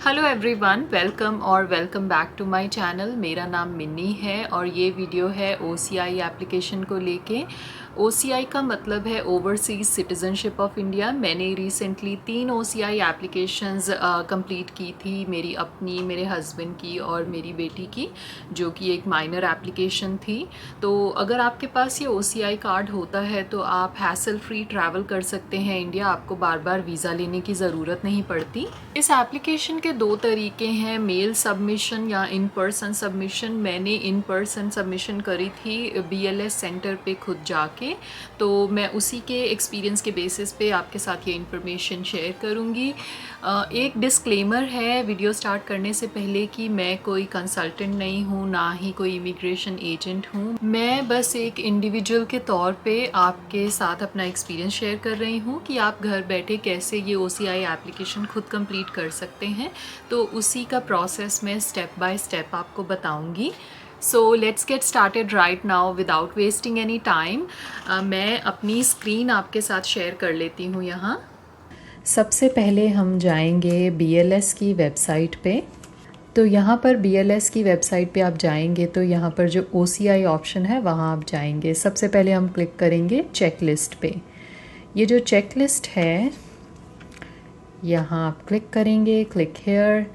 Hello everyone, welcome back to my channel. मेरा नाम मिन्नी है और ये वीडियो है ओसीआई एप्लीकेशन को लेके। ओसीआई का मतलब है ओवरसीज़ सिटीज़नशिप ऑफ इंडिया। मैंने रिसेंटली 3 ओसीआई एप्लीकेशंस कंप्लीट की थी, मेरी अपनी, मेरे हस्बैंड की और मेरी बेटी की, जो कि एक माइनर एप्लीकेशन थी। तो अगर आपके पास ये ओसीआई कार्ड होता है तो आप हैसल फ्री ट्रैवल कर सकते हैं इंडिया। आपको बार बार वीज़ा लेने की ज़रूरत नहीं पड़ती। इस एप्लीकेशन के 2 तरीके हैं, मेल सबमिशन या इन पर्सन सबमिशन। मैंने इन पर्सन सबमिशन करी थी बीएलएस सेंटर पे खुद जाके, तो मैं उसी के एक्सपीरियंस के बेसिस पे आपके साथ ये इन्फॉर्मेशन शेयर करूँगी। एक डिस्क्लेमर है वीडियो स्टार्ट करने से पहले कि मैं कोई कंसल्टेंट नहीं हूँ, ना ही कोई इमिग्रेशन एजेंट हूँ। मैं बस एक इंडिविजुअल के तौर पे आपके साथ अपना एक्सपीरियंस शेयर कर रही हूँ कि आप घर बैठे कैसे ये ओसीआई एप्लीकेशन खुद कंप्लीट कर सकते हैं। तो उसी का प्रोसेस मैं स्टेप बाय स्टेप आपको बताऊँगी। So let's get started right now without wasting any time. मैं अपनी स्क्रीन आपके साथ शेयर कर लेती हूँ यहाँ। सबसे पहले हम जाएंगे बीएलएस की वेबसाइट पे। तो यहाँ पर बीएलएस की वेबसाइट पे आप जाएंगे तो यहाँ पर जो ओसीआई ऑप्शन है वहाँ आप जाएंगे। सबसे पहले हम क्लिक करेंगे चेकलिस्ट पे। ये जो चेकलिस्ट है यहाँ आप क्लिक करेंगे, क्लिक हेयर।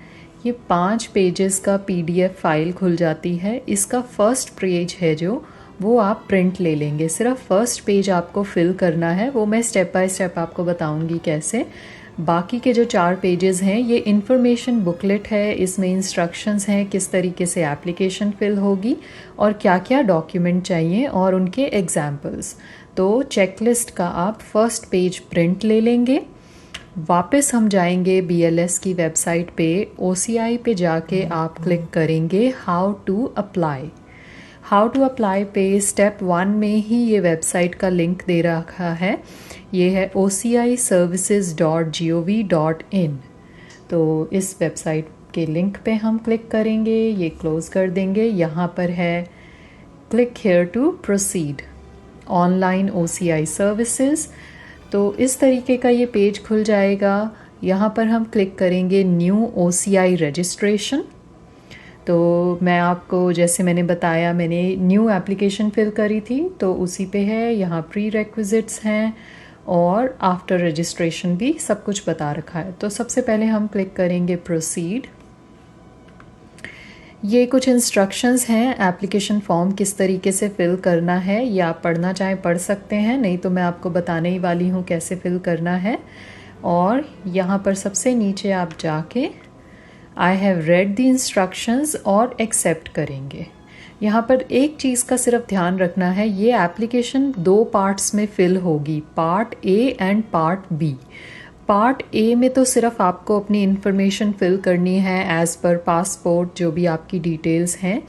ये 5 पेजेस का पीडीएफ फाइल खुल जाती है। इसका फर्स्ट पेज है जो, वो आप प्रिंट ले लेंगे। सिर्फ फर्स्ट पेज आपको फिल करना है, वो मैं स्टेप बाय स्टेप आपको बताऊंगी कैसे। बाकी के जो 4 पेजेस हैं ये इन्फॉर्मेशन बुकलेट है। इसमें इंस्ट्रक्शंस हैं किस तरीके से एप्लीकेशन फिल होगी और क्या क्या डॉक्यूमेंट चाहिए और उनके एग्जाम्पल्स। तो चेकलिस्ट का आप फर्स्ट पेज प्रिंट ले लेंगे। वापस हम जाएंगे बीएलएस की वेबसाइट पे। ओसीआई पे जाके आप क्लिक करेंगे how to apply. How to apply पे स्टेप 1 में ही ये वेबसाइट का लिंक दे रखा है। ये है ociservices.gov.in। तो इस वेबसाइट के लिंक पे हम क्लिक करेंगे, ये क्लोज़ कर देंगे। यहाँ पर है click here to proceed online OCI services. तो इस तरीके का ये पेज खुल जाएगा। यहाँ पर हम क्लिक करेंगे न्यू ओसीआई रजिस्ट्रेशन। तो मैं आपको, जैसे मैंने बताया, मैंने न्यू एप्लीकेशन फिल करी थी तो उसी पे है। यहाँ प्री रेक्विजिट्स हैं और आफ्टर रजिस्ट्रेशन भी सब कुछ बता रखा है। तो सबसे पहले हम क्लिक करेंगे प्रोसीड। ये कुछ इंस्ट्रक्शंस हैं एप्लीकेशन फॉर्म किस तरीके से फिल करना है। ये आप पढ़ना चाहें पढ़ सकते हैं, नहीं तो मैं आपको बताने ही वाली हूँ कैसे फिल करना है। और यहाँ पर सबसे नीचे आप जाके I have read the instructions और एक्सेप्ट करेंगे। यहाँ पर एक चीज़ का सिर्फ ध्यान रखना है, ये एप्लीकेशन 2 पार्ट्स में फिल होगी, part A and part B. Part A में तो सिर्फ आपको अपनी इन्फॉर्मेशन फिल करनी है एज़ पर पासपोर्ट, जो भी आपकी डिटेल्स हैं।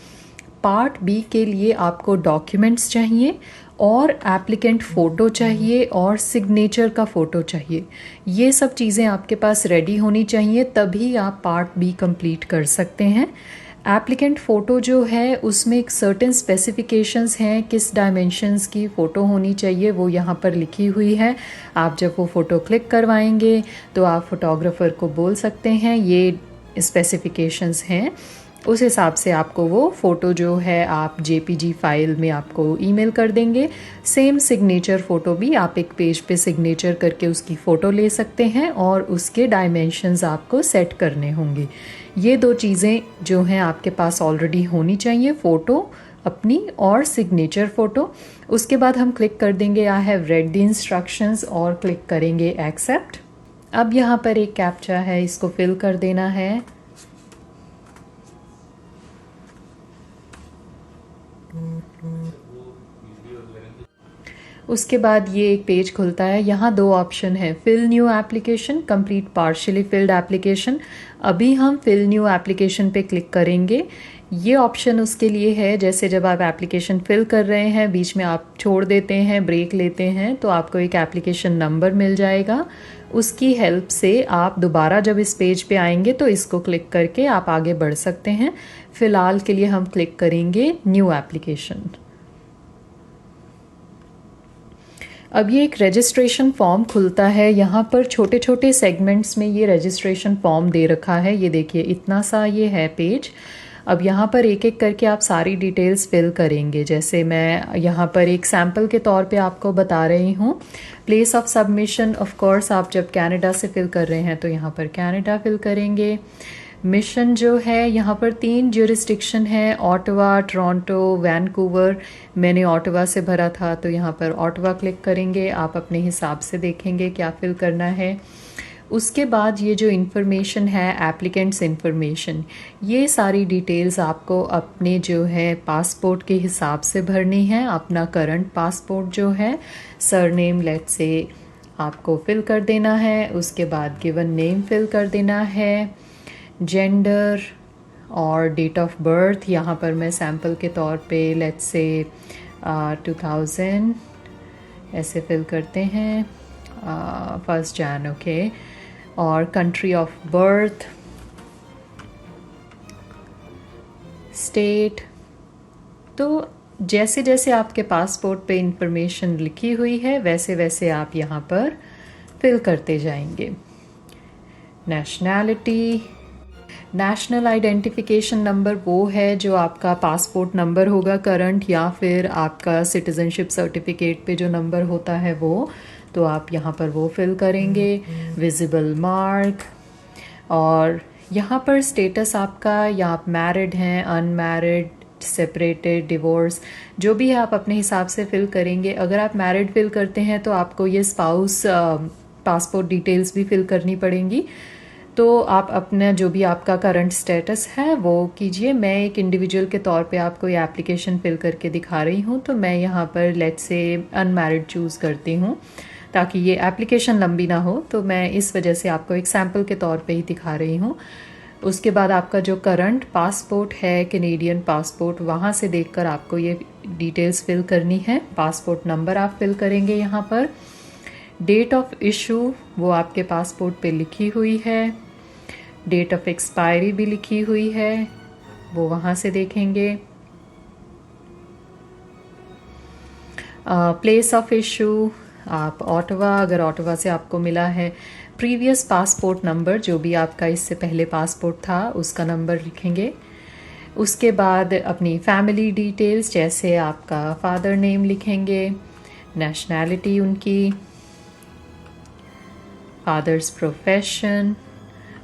पार्ट बी के लिए आपको डॉक्यूमेंट्स चाहिए और एप्लीकेंट फ़ोटो चाहिए और सिग्नेचर का फ़ोटो चाहिए। ये सब चीज़ें आपके पास रेडी होनी चाहिए, तभी आप पार्ट बी कंप्लीट कर सकते हैं। एप्लीकेंट फ़ोटो जो है उसमें एक सर्टेन स्पेसिफिकेशंस हैं, किस डायमेंशंस की फ़ोटो होनी चाहिए वो यहाँ पर लिखी हुई है। आप जब वो फ़ोटो क्लिक करवाएंगे तो आप फोटोग्राफ़र को बोल सकते हैं ये स्पेसिफिकेशंस हैं, उस हिसाब से आपको वो फ़ोटो जो है आप जेपीजी फाइल में आपको ईमेल कर देंगे। सेम सिग्नेचर फ़ोटो भी आप एक पेज पे सिग्नेचर करके उसकी फ़ोटो ले सकते हैं और उसके डायमेंशंस आपको सेट करने होंगे। ये 2 चीज़ें जो हैं आपके पास ऑलरेडी होनी चाहिए, फ़ोटो अपनी और सिग्नेचर फ़ोटो। उसके बाद हम क्लिक कर देंगे I have read the instructions और क्लिक करेंगे एक्सेप्ट। अब यहाँ पर एक कैप्चा है, इसको फिल कर देना है। उसके बाद ये एक पेज खुलता है। यहाँ 2 ऑप्शन है, fill new application, complete partially filled application. अभी हम फिल न्यू एप्लीकेशन पे क्लिक करेंगे। ये ऑप्शन उसके लिए है जैसे जब आप एप्लीकेशन फिल कर रहे हैं, बीच में आप छोड़ देते हैं, ब्रेक लेते हैं, तो आपको एक एप्लीकेशन नंबर मिल जाएगा। उसकी हेल्प से आप दोबारा जब इस पेज पे आएंगे तो इसको क्लिक करके आप आगे बढ़ सकते हैं। फ़िलहाल के लिए हम क्लिक करेंगे न्यू एप्लीकेशन। अब ये एक रजिस्ट्रेशन फॉर्म खुलता है। यहाँ पर छोटे छोटे सेगमेंट्स में ये रजिस्ट्रेशन फॉर्म दे रखा है। ये देखिए इतना सा ये है पेज। अब यहाँ पर एक एक करके आप सारी डिटेल्स फिल करेंगे। जैसे मैं यहाँ पर एक सैम्पल के तौर पे आपको बता रही हूँ। Place of submission, of course आप जब कनाडा से फिल कर रहे हैं तो यहाँ पर कनाडा फिल करेंगे। मिशन जो है यहाँ पर 3 ज्यूरिस्डिक्शन है, ऑटवा, टोरंटो, वैंकूवर। मैंने ऑटवा से भरा था तो यहाँ पर ऑटवा क्लिक करेंगे। आप अपने हिसाब से देखेंगे क्या फिल करना है। उसके बाद ये जो इन्फॉर्मेशन है एप्लीकेंट्स इन्फॉर्मेशन, ये सारी डिटेल्स आपको अपने जो है पासपोर्ट के हिसाब से भरनी है। अपना करंट पासपोर्ट जो है, सरनेम लेट्स से आपको फिल कर देना है। उसके बाद गिवन नेम फिल कर देना है, जेंडर और डेट ऑफ बर्थ। यहाँ पर मैं सैम्पल के तौर पे लेट्स से 2000 ऐसे फिल करते हैं, 1 जन, ओके। और कंट्री ऑफ बर्थ, स्टेट। तो जैसे जैसे आपके पासपोर्ट पे इंफॉर्मेशन लिखी हुई है वैसे वैसे आप यहाँ पर फिल करते जाएंगे। नेशनैलिटी, नेशनल आइडेंटिफिकेशन नंबर वो है जो आपका पासपोर्ट नंबर होगा करंट, या फिर आपका सिटीजनशिप सर्टिफिकेट पे जो नंबर होता है वो, तो आप यहाँ पर वो फिल करेंगे। विजिबल मार्क, और यहाँ पर स्टेटस आपका, या आप मैरिड हैं, अनमैरिड, सेपरेटेड, डिवोर्स, जो भी है आप अपने हिसाब से फिल करेंगे। अगर आप मैरिड फिल करते हैं तो आपको ये स्पाउस पासपोर्ट डिटेल्स भी फिल करनी पड़ेंगी। तो आप अपना जो भी आपका करंट स्टेटस है वो कीजिए। मैं एक इंडिविजुअल के तौर पे आपको ये एप्लीकेशन फिल करके दिखा रही हूँ, तो मैं यहाँ पर लेट्स से अनमैरिड चूज़ करती हूँ ताकि ये एप्लीकेशन लंबी ना हो, तो मैं इस वजह से आपको एक सैम्पल के तौर पे ही दिखा रही हूँ। उसके बाद आपका जो करंट पासपोर्ट है, कैनेडियन पासपोर्ट, वहाँ से देखकर आपको ये डिटेल्स फिल करनी है। पासपोर्ट नंबर आप फिल करेंगे यहाँ पर। डेट ऑफ इशू वो आपके पासपोर्ट पे लिखी हुई है। डेट ऑफ एक्सपायरी भी लिखी हुई है, वो वहाँ से देखेंगे। प्लेस ऑफ इशू आप ऑटवा, अगर ऑटवा से आपको मिला है। प्रीवियस पासपोर्ट नंबर, जो भी आपका इससे पहले पासपोर्ट था उसका नंबर लिखेंगे। उसके बाद अपनी फैमिली डिटेल्स, जैसे आपका फादर नेम लिखेंगे, नेशनैलिटी उनकी, father's profession,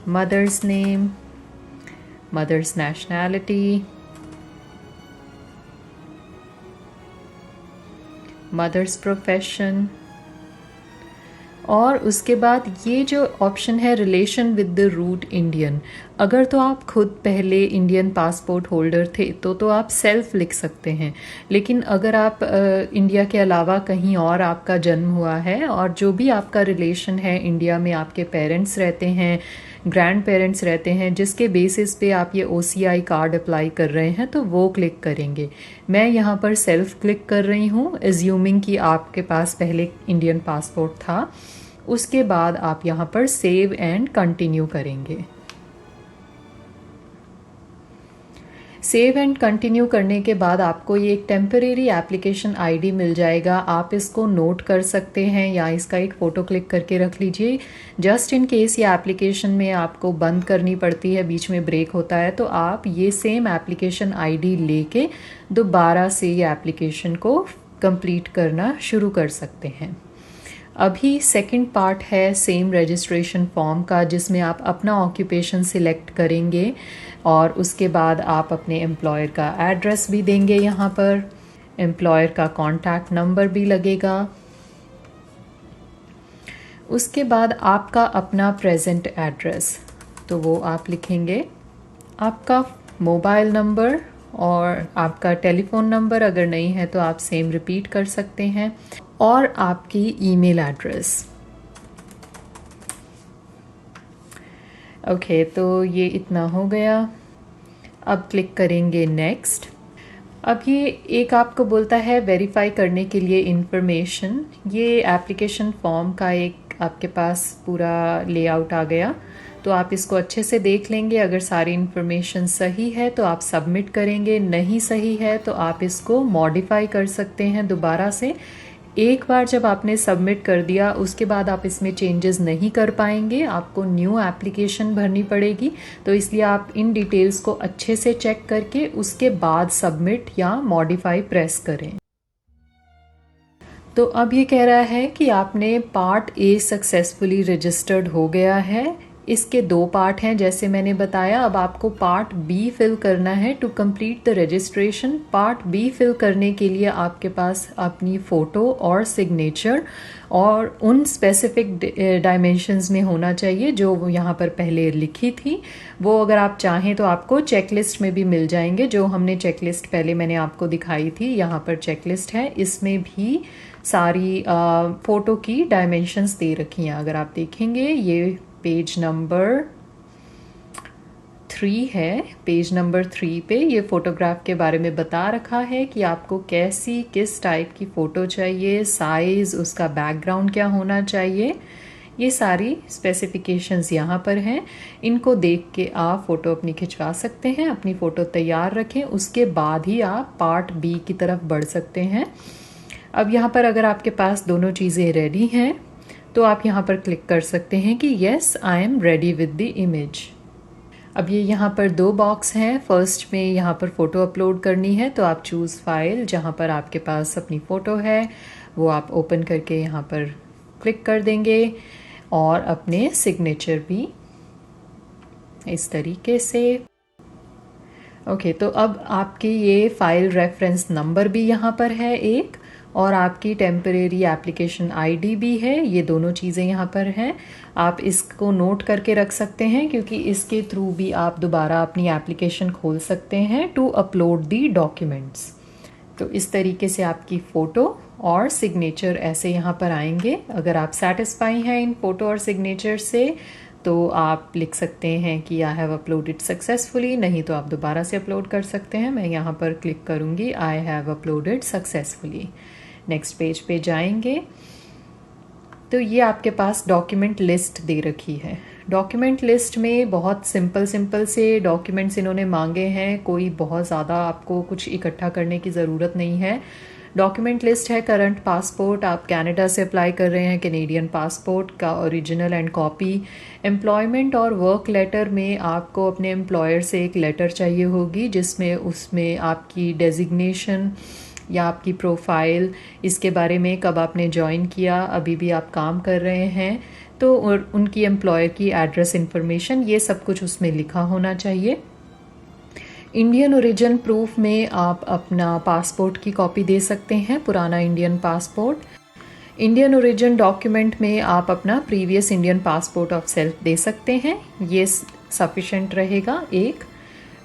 mother's name, mother's nationality, mother's profession. और उसके बाद ये जो ऑप्शन है relation with the root Indian, अगर तो आप खुद पहले इंडियन पासपोर्ट होल्डर थे तो आप सेल्फ लिख सकते हैं। लेकिन अगर आप इंडिया के अलावा कहीं और आपका जन्म हुआ है और जो भी आपका रिलेशन है इंडिया में, आपके पेरेंट्स रहते हैं, ग्रैंड पेरेंट्स रहते हैं, जिसके बेसिस पे आप ये OCI कार्ड अप्लाई कर रहे हैं, तो वो क्लिक करेंगे। मैं यहाँ पर सेल्फ क्लिक कर रही हूँ, एज्यूमिंग कि आपके पास पहले इंडियन पासपोर्ट था। उसके बाद आप यहाँ पर सेव एंड कंटिन्यू करेंगे। सेव एंड कंटिन्यू करने के बाद आपको ये एक टेम्परेरी एप्लीकेशन आईडी मिल जाएगा। आप इसको नोट कर सकते हैं या इसका एक फ़ोटो क्लिक करके रख लीजिए। जस्ट इन केस ये एप्लीकेशन में आपको बंद करनी पड़ती है, बीच में ब्रेक होता है, तो आप ये सेम एप्लीकेशन आईडी लेके दोबारा से ये एप्लीकेशन को कंप्लीट करना शुरू कर सकते हैं। अभी सेकंड पार्ट है सेम रजिस्ट्रेशन फॉर्म का, जिसमें आप अपना ऑक्यूपेशन सिलेक्ट करेंगे और उसके बाद आप अपने एम्प्लॉयर का एड्रेस भी देंगे। यहाँ पर एम्प्लॉयर का कॉन्टैक्ट नंबर भी लगेगा। उसके बाद आपका अपना प्रेजेंट एड्रेस, तो वो आप लिखेंगे। आपका मोबाइल नंबर और आपका टेलीफोन नंबर, अगर नहीं है तो आप सेम रिपीट कर सकते हैं, और आपकी ईमेल एड्रेस। ओके, तो ये इतना हो गया। अब क्लिक करेंगे नेक्स्ट। अब ये एक आपको बोलता है वेरीफाई करने के लिए इंफॉर्मेशन। ये एप्लीकेशन फॉर्म का एक आपके पास पूरा लेआउट आ गया, तो आप इसको अच्छे से देख लेंगे। अगर सारी इन्फॉर्मेशन सही है तो आप सबमिट करेंगे, नहीं सही है तो आप इसको मॉडिफाई कर सकते हैं दोबारा से। एक बार जब आपने सबमिट कर दिया उसके बाद आप इसमें चेंजेस नहीं कर पाएंगे, आपको न्यू एप्लीकेशन भरनी पड़ेगी। तो इसलिए आप इन डिटेल्स को अच्छे से चेक करके उसके बाद सबमिट या मॉडिफाई प्रेस करें। तो अब ये कह रहा है कि आपने पार्ट ए सक्सेसफुली रजिस्टर्ड हो गया है। इसके 2 पार्ट हैं जैसे मैंने बताया। अब आपको पार्ट बी फिल करना है to complete the registration. Part B fill करने के लिए आपके पास अपनी फ़ोटो और सिग्नेचर और उन स्पेसिफिक डायमेंशंस में होना चाहिए जो वो यहाँ पर पहले लिखी थी। वो अगर आप चाहें तो आपको चेकलिस्ट में भी मिल जाएंगे। जो हमने चेकलिस्ट पहले मैंने आपको दिखाई थी, यहाँ पर चेकलिस्ट है, इसमें भी सारी फ़ोटो की डायमेंशंस दे रखी हैं। अगर आप देखेंगे ये पेज नंबर 3 है। पेज नंबर 3 पे ये फ़ोटोग्राफ के बारे में बता रखा है कि आपको कैसी किस टाइप की फ़ोटो चाहिए, साइज़, उसका बैकग्राउंड क्या होना चाहिए। ये सारी स्पेसिफिकेशंस यहाँ पर हैं। इनको देख के आप फ़ोटो अपनी खिंचवा सकते हैं, अपनी फ़ोटो तैयार रखें, उसके बाद ही आप पार्ट बी की तरफ बढ़ सकते हैं। अब यहाँ पर अगर आपके पास दोनों चीज़ें रेडी हैं तो आप यहाँ पर क्लिक कर सकते हैं कि yes I am ready with the image. अब ये यहाँ पर 2 बॉक्स हैं। फर्स्ट में यहाँ पर फ़ोटो अपलोड करनी है तो आप चूज़ फाइल, जहाँ पर आपके पास अपनी फ़ोटो है वो आप ओपन करके यहाँ पर क्लिक कर देंगे और अपने सिग्नेचर भी इस तरीके से। ओके, तो अब आपकी ये फाइल रेफरेंस नंबर भी यहाँ पर है एक, और आपकी टेम्परेरी एप्लीकेशन आईडी भी है। ये दोनों चीज़ें यहाँ पर हैं। आप इसको नोट करके रख सकते हैं क्योंकि इसके थ्रू भी आप दोबारा अपनी एप्लीकेशन खोल सकते हैं टू अपलोड दी डॉक्यूमेंट्स। तो इस तरीके से आपकी फ़ोटो और सिग्नेचर ऐसे यहाँ पर आएंगे। अगर आप सेटिस्फाई हैं इन फ़ोटो और सिग्नेचर से तो आप लिख सकते हैं कि आई हैव अपलोडेड सक्सेसफुली, नहीं तो आप दोबारा से अपलोड कर सकते हैं। मैं यहाँ पर क्लिक करूँगी I have uploaded successfully. Next page पे जाएंगे तो ये आपके पास डॉक्यूमेंट लिस्ट दे रखी है। डॉक्यूमेंट लिस्ट में बहुत सिंपल से डॉक्यूमेंट्स इन्होंने मांगे हैं, कोई बहुत ज़्यादा आपको कुछ इकट्ठा करने की ज़रूरत नहीं है। डॉक्यूमेंट लिस्ट है करंट पासपोर्ट, आप कनाडा से अप्लाई कर रहे हैं, कैनेडियन पासपोर्ट का ओरिजिनल एंड कॉपी। एम्प्लॉयमेंट और वर्क लेटर में आपको अपने एम्प्लॉयर से एक लेटर चाहिए होगी जिसमें उसमें आपकी डेजिग्नेशन या आपकी प्रोफाइल, इसके बारे में कब आपने ज्वाइन किया, अभी भी आप काम कर रहे हैं तो, और उनकी एम्प्लॉयर की एड्रेस इन्फॉर्मेशन, ये सब कुछ उसमें लिखा होना चाहिए। इंडियन ओरिजिन प्रूफ में आप अपना पासपोर्ट की कॉपी दे सकते हैं, पुराना Indian passport. Indian origin document में आप अपना previous Indian passport of self दे सकते हैं, ये सफिशेंट रहेगा एक।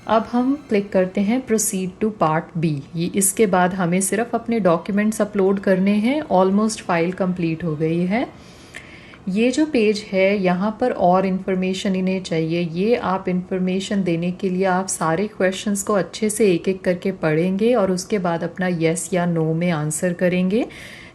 अब हम क्लिक करते हैं प्रोसीड टू पार्ट बी। ये इसके बाद हमें सिर्फ अपने डॉक्यूमेंट्स अपलोड करने हैं। ऑलमोस्ट फाइल कंप्लीट हो गई है। ये जो पेज है यहाँ पर और इन्फॉर्मेशन इन्हें चाहिए। ये आप इन्फॉर्मेशन देने के लिए आप सारे क्वेश्चंस को अच्छे से एक एक करके पढ़ेंगे और उसके बाद अपना येस या नो में आंसर करेंगे।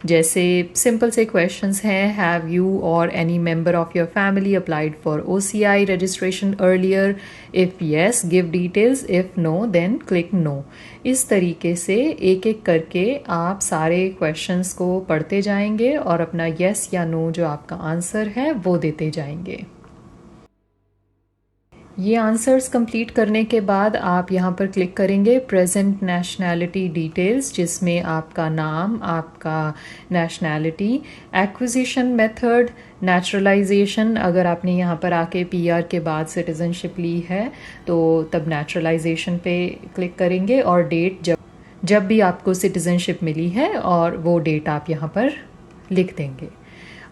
जैसे सिंपल से क्वेश्चंस हैं, have you or any member of your family applied for OCI registration earlier, if yes give details, if no then click no. इस तरीके से एक एक करके आप सारे क्वेश्चंस को पढ़ते जाएंगे और अपना येस या नो जो आपका आंसर है वो देते जाएंगे। ये आंसर्स कंप्लीट करने के बाद आप यहाँ पर क्लिक करेंगे प्रेजेंट नेशनैलिटी डिटेल्स, जिसमें आपका नाम, आपका नेशनैलिटी, एक्विजिशन मेथड, नेचुरलाइजेशन, अगर आपने यहाँ पर आके PR के बाद सिटीजनशिप ली है तो तब नेचुरलाइजेशन पे क्लिक करेंगे और डेट जब भी आपको सिटीजनशिप मिली है और वो डेट आप यहाँ पर लिख देंगे।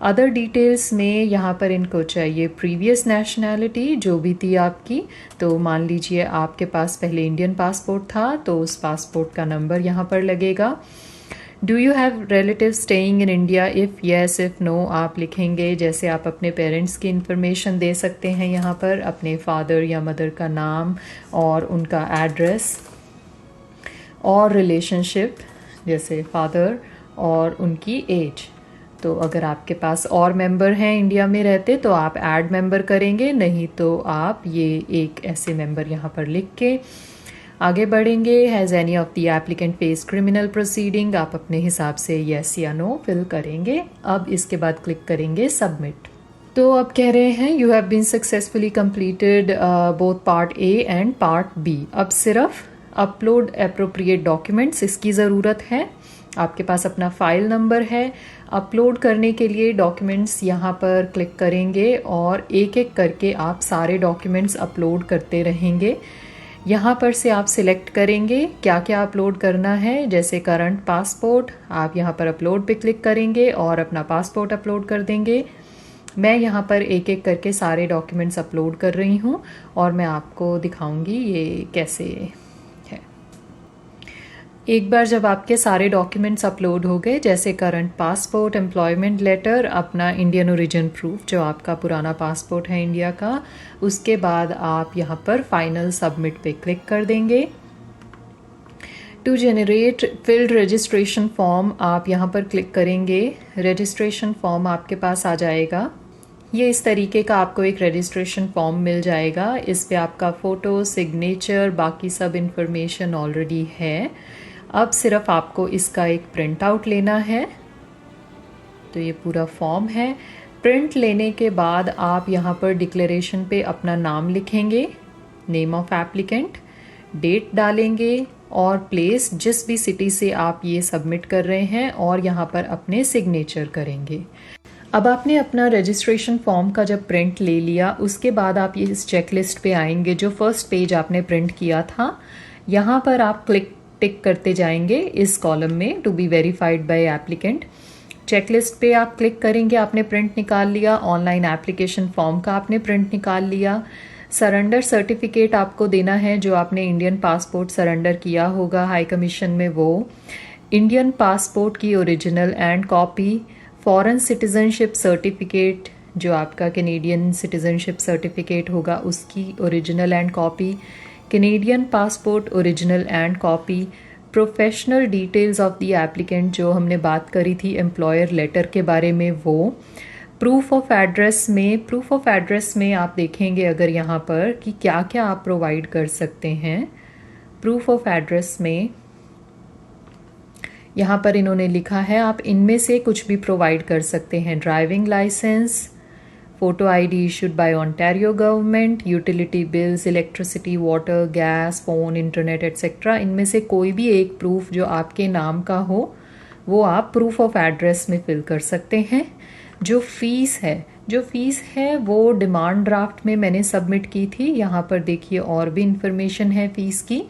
अदर डिटेल्स में यहाँ पर इनको चाहिए प्रीवियस नेशनैलिटी जो भी थी आपकी। तो मान लीजिए आपके पास पहले इंडियन पासपोर्ट था तो उस पासपोर्ट का नंबर यहाँ पर लगेगा। Do you have relative staying in India, if yes if no आप लिखेंगे। जैसे आप अपने पेरेंट्स की इन्फॉर्मेशन दे सकते हैं यहाँ पर, अपने फादर या मदर का नाम और उनका एड्रेस, और रिलेशनशिप जैसे फादर और उनकी एज। तो अगर आपके पास और मेंबर हैं इंडिया में रहते तो आप ऐड मेंबर करेंगे, नहीं तो आप ये एक ऐसे मेंबर यहाँ पर लिख के आगे बढ़ेंगे। Has any of the applicant face criminal proceeding, आप अपने हिसाब से येस या नो फिल करेंगे। अब इसके बाद क्लिक करेंगे सबमिट। तो अब कह रहे हैं you have been successfully completed both part A and part B. अब सिर्फ अपलोड एप्रोप्रिएट डॉक्यूमेंट्स इसकी ज़रूरत है। आपके पास अपना फाइल नंबर है। अपलोड करने के लिए डॉक्यूमेंट्स यहाँ पर क्लिक करेंगे और एक एक करके आप सारे डॉक्यूमेंट्स अपलोड करते रहेंगे। यहाँ पर से आप सिलेक्ट करेंगे क्या क्या अपलोड करना है। जैसे करंट पासपोर्ट, आप यहाँ पर अपलोड पे क्लिक करेंगे और अपना पासपोर्ट अपलोड कर देंगे। मैं यहाँ पर एक एक करके सारे डॉक्यूमेंट्स अपलोड कर रही हूँ और मैं आपको दिखाऊंगी ये कैसे है। एक बार जब आपके सारे डॉक्यूमेंट्स अपलोड हो गए, जैसे करंट पासपोर्ट, एम्प्लॉयमेंट लेटर, अपना इंडियन ओरिजिन प्रूफ जो आपका पुराना पासपोर्ट है इंडिया का, उसके बाद आप यहाँ पर फाइनल सबमिट पे क्लिक कर देंगे। To generate filled registration form, आप यहाँ पर क्लिक करेंगे। रजिस्ट्रेशन फॉर्म आपके पास आ जाएगा। ये इस तरीके का आपको एक रजिस्ट्रेशन फॉर्म मिल जाएगा। इस पे आपका फ़ोटो, सिग्नेचर, बाकी सब इन्फॉर्मेशन ऑलरेडी है। अब सिर्फ आपको इसका एक प्रिंट आउट लेना है। तो ये पूरा फॉर्म है। प्रिंट लेने के बाद आप यहाँ पर डिक्लेरेशन पे अपना नाम लिखेंगे, नेम ऑफ एप्लीकेंट, डेट डालेंगे और प्लेस जिस भी सिटी से आप ये सबमिट कर रहे हैं और यहाँ पर अपने सिग्नेचर करेंगे। अब आपने अपना रजिस्ट्रेशन फॉर्म का जब प्रिंट ले लिया, उसके बाद आप ये इस चेकलिस्ट पे आएंगे जो फर्स्ट पेज आपने प्रिंट किया था। यहाँ पर आप टिक करते जाएंगे इस कॉलम में to be verified by applicant. Checklist पे आप क्लिक करेंगे, आपने प्रिंट निकाल लिया। ऑनलाइन एप्लीकेशन फॉर्म का आपने प्रिंट निकाल लिया। सरेंडर सर्टिफिकेट आपको देना है जो आपने इंडियन पासपोर्ट सरेंडर किया होगा हाई कमीशन में, वो इंडियन पासपोर्ट की original and copy, foreign citizenship certificate जो आपका कैनेडियन सिटीजनशिप सर्टिफिकेट होगा उसकी original and copy, Canadian passport original and copy, professional details of the applicant जो हमने बात करी थी एम्प्लॉयर लेटर के बारे में, वो प्रूफ ऑफ एड्रेस में आप देखेंगे अगर यहाँ पर कि क्या क्या आप प्रोवाइड कर सकते हैं। प्रूफ ऑफ एड्रेस में यहाँ पर इन्होंने लिखा है आप इनमें से कुछ भी प्रोवाइड कर सकते हैं। Driving licence, photo ID issued by Ontario government, utility bills, electricity, water, gas, phone, internet etcetera, इनमें से कोई भी एक प्रूफ जो आपके नाम का हो वो आप प्रूफ ऑफ एड्रेस में फिल कर सकते हैं। जो फीस है वो डिमांड ड्राफ्ट में मैंने सबमिट की थी। यहाँ पर देखिए और भी इंफॉर्मेशन है फीस की।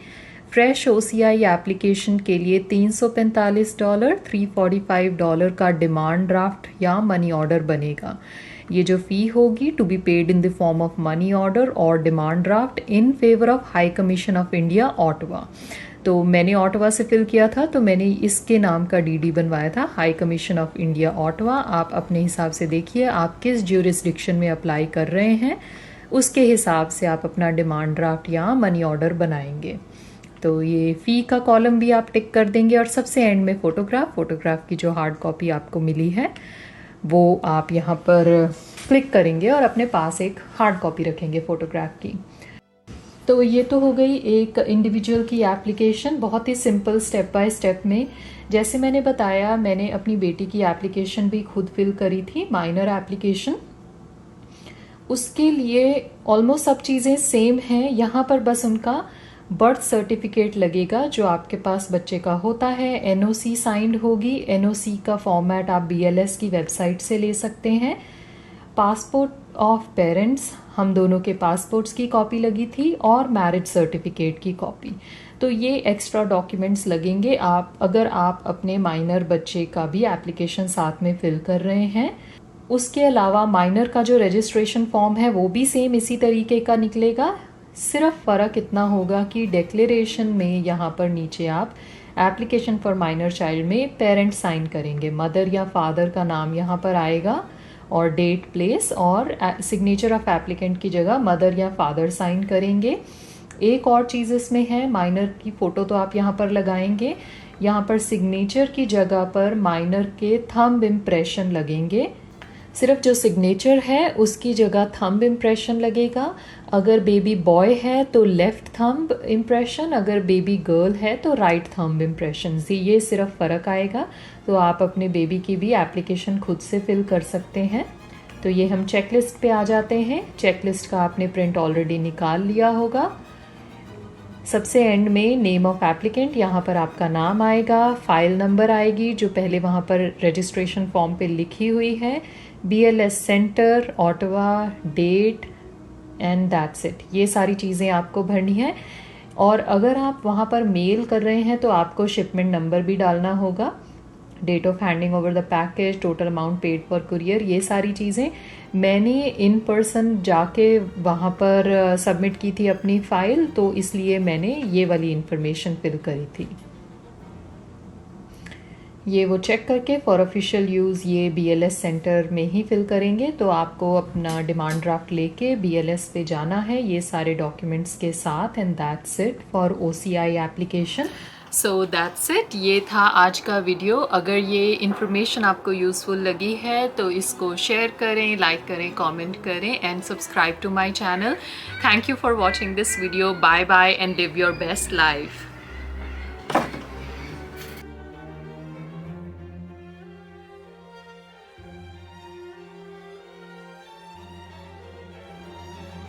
फ्रेश OCI एप्लीकेशन के लिए $345, $345 का डिमांड ड्राफ्ट या मनी ऑर्डर बनेगा। ये जो फ़ी होगी to be paid in the form of money order और demand draft in favour of high commission of India Ottawa. तो मैंने ऑटवा से फिल किया था तो मैंने इसके नाम का DD बनवाया था, high commission of India Ottawa. आप अपने हिसाब से देखिए आप किस ज्यूरिसडिक्शन में अप्लाई कर रहे हैं, उसके हिसाब से आप अपना डिमांड ड्राफ्ट या मनी ऑर्डर बनाएंगे। तो ये फ़ी का कॉलम भी आप टिक कर देंगे और सबसे एंड में फोटोग्राफ की जो हार्ड कॉपी आपको मिली है वो आप यहाँ पर क्लिक करेंगे और अपने पास एक हार्ड कॉपी रखेंगे फोटोग्राफ की। तो ये तो हो गई एक इंडिविजुअल की एप्लीकेशन, बहुत ही सिंपल स्टेप बाय स्टेप में। जैसे मैंने बताया मैंने अपनी बेटी की एप्लीकेशन भी खुद फिल करी थी, माइनर एप्लीकेशन। उसके लिए ऑलमोस्ट सब चीज़ें सेम हैं। यहाँ पर बस उनका बर्थ सर्टिफिकेट लगेगा जो आपके पास बच्चे का होता है। NOC साइंड होगी। NOC का फॉर्मेट आप BLS की वेबसाइट से ले सकते हैं। पासपोर्ट ऑफ पेरेंट्स, हम दोनों के पासपोर्ट्स की कॉपी लगी थी और मैरिज सर्टिफिकेट की कॉपी। तो ये एक्स्ट्रा डॉक्यूमेंट्स लगेंगे अगर आप अपने माइनर बच्चे का भी एप्लीकेशन साथ में फिल कर रहे हैं। उसके अलावा माइनर का जो रजिस्ट्रेशन फॉर्म है वो भी सेम इसी तरीके का निकलेगा। सिर्फ फ़र्क इतना होगा कि डिक्लेरेशन में यहाँ पर नीचे आप एप्लीकेशन फॉर माइनर चाइल्ड में पेरेंट साइन करेंगे, मदर या फादर का नाम यहाँ पर आएगा और डेट, प्लेस और सिग्नेचर ऑफ एप्लीकेंट की जगह मदर या फादर साइन करेंगे। एक और चीज़ इसमें है, माइनर की फ़ोटो तो आप यहाँ पर लगाएंगे। यहाँ पर सिग्नेचर की जगह पर माइनर के थंब इम्प्रेशन लगेंगे। सिर्फ जो सिग्नेचर है उसकी जगह थंब इम्प्रेशन लगेगा। अगर बेबी बॉय है तो लेफ़्ट थंब इम्प्रेशन, अगर बेबी गर्ल है तो राइट थंब इम्प्रेशन। ये सिर्फ फ़र्क आएगा। तो आप अपने बेबी की भी एप्लीकेशन खुद से फिल कर सकते हैं। तो ये हम चेकलिस्ट पे आ जाते हैं। चेकलिस्ट का आपने प्रिंट ऑलरेडी निकाल लिया होगा। सबसे एंड में नेम ऑफ एप्लीकेंट, यहाँ पर आपका नाम आएगा, फाइल नंबर आएगी जो पहले वहाँ पर रजिस्ट्रेशन फॉर्म पे लिखी हुई है, BLS centre, Ottawa, date and that's it. ये सारी चीज़ें आपको भरनी है। और अगर आप वहाँ पर मेल कर रहे हैं तो आपको शिपमेंट नंबर भी डालना होगा, date of handing over the package, total amount paid for courier, ये सारी चीज़ें। मैंने इन पर्सन जाके वहाँ पर सबमिट की थी अपनी फ़ाइल, तो इसलिए मैंने ये वाली इन्फॉर्मेशन फिल करी थी। ये वो चेक करके फॉर ऑफिशियल यूज़ ये BLS सेंटर में ही फिल करेंगे। तो आपको अपना डिमांड ड्राफ्ट लेके BLS पे जाना है ये सारे डॉक्यूमेंट्स के साथ, and that's it for OCI application. So that's it, ये था आज का वीडियो। अगर ये इन्फॉर्मेशन आपको यूज़फुल लगी है तो इसको शेयर करें, लाइक करें, कमेंट करें and subscribe to my channel. Thank you for watching this video. Bye bye and live your best life.